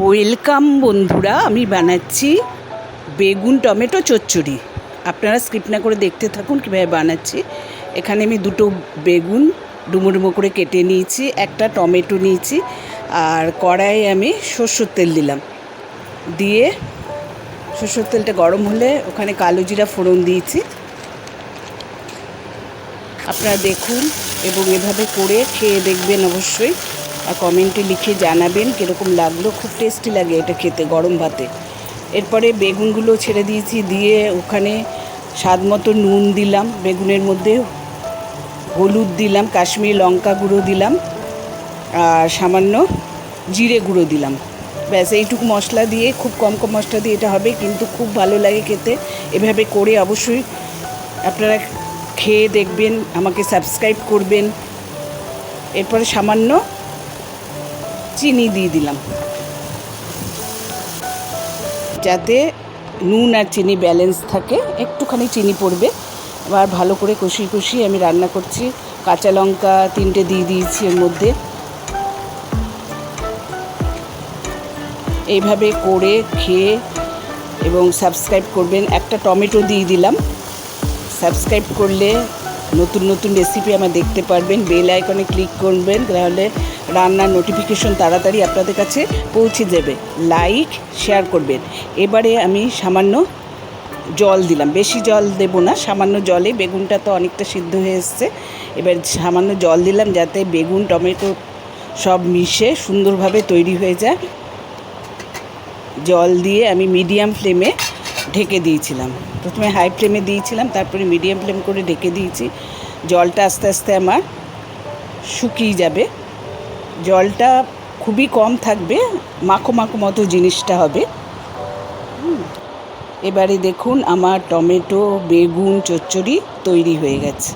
Welcome বন্ধুরা, আমি বানাচ্ছি বেগুন টমেটো চচ্চড়ি। আপনারা স্কিপ না করে দেখতে থাকুন কীভাবে বানাচ্ছি। এখানে আমি দুটো বেগুন ডুমো ডুমো করে কেটে নিয়েছি, একটা টমেটো নিয়েছি, আর কড়াইয়ে আমি সরষের তেল দিলাম। দিয়ে সরষের তেলটা গরম হলে ওখানে কালো জিরা ফোড়ন দিয়েছি। আপনারা দেখুন এবং এভাবে করে খেয়ে দেখবেন অবশ্যই, আর কমেন্টে লিখে জানাবেন কীরকম লাগলো। খুব টেস্টি লাগে এটা খেতে গরম ভাতে। এরপরে বেগুনগুলো ছেড়ে দিয়েছি, দিয়ে ওখানে স্বাদ মতো নুন দিলাম, বেগুনের মধ্যে হলুদ দিলাম, কাশ্মীরি লঙ্কা গুঁড়ো দিলাম, আর সামান্য জিরে গুঁড়ো দিলাম। ব্যাস এইটুকু মশলা দিয়ে, খুব কম কম মশলা দিয়ে এটা হবে, কিন্তু খুব ভালো লাগে খেতে। এভাবে করে অবশ্যই আপনারা খেয়ে দেখবেন, আমাকে সাবস্ক্রাইব করবেন। এরপরে সামান্য চিনি দিয়ে দিলাম, যাতে নুন আর চিনি ব্যালেন্স থাকে। একটুখানি চিনি পড়বে। এবার ভালো করে কষিয়ে কষিয়ে আমি রান্না করছি। কাঁচা লঙ্কা 3টে দিয়ে দিয়েছি এর মধ্যে। এইভাবে করে খেয়ে এবং সাবস্ক্রাইব করবেন। একটা টমেটো দিয়ে দিলাম। সাবস্ক্রাইব করলে নতুন নতুন রেসিপি আমার দেখতে পারবেন। বেল আইকনে ক্লিক করবেন, তাহলে রান্নার নোটিফিকেশন তাড়াতাড়ি আপনাদের কাছে পৌঁছে যাবে। লাইক শেয়ার করবেন। এবারে আমি সামান্য জল দিলাম, বেশি জল দেব না, সামান্য জলে। বেগুনটা তো অনেকটা সিদ্ধ হয়ে এসছে। এবার সামান্য জল দিলাম, যাতে বেগুন টমেটো সব মিশে সুন্দরভাবে তৈরি হয়ে যায়। জল দিয়ে আমি মিডিয়াম ফ্লেমে ঢেকে দিয়েছিলাম। প্রথমে হাই ফ্লেমে দিয়েছিলাম, তারপরে মিডিয়াম ফ্লেম করে ঢেকে দিয়েছি। জলটা আস্তে আস্তে আমার শুকিয়ে যাবে। জলটা খুবই কম থাকবে, মাখো মাখো মতো জিনিসটা হবে। এবারে দেখুন আমার টমেটো বেগুন চচ্চড়ি তৈরি হয়ে গেছে।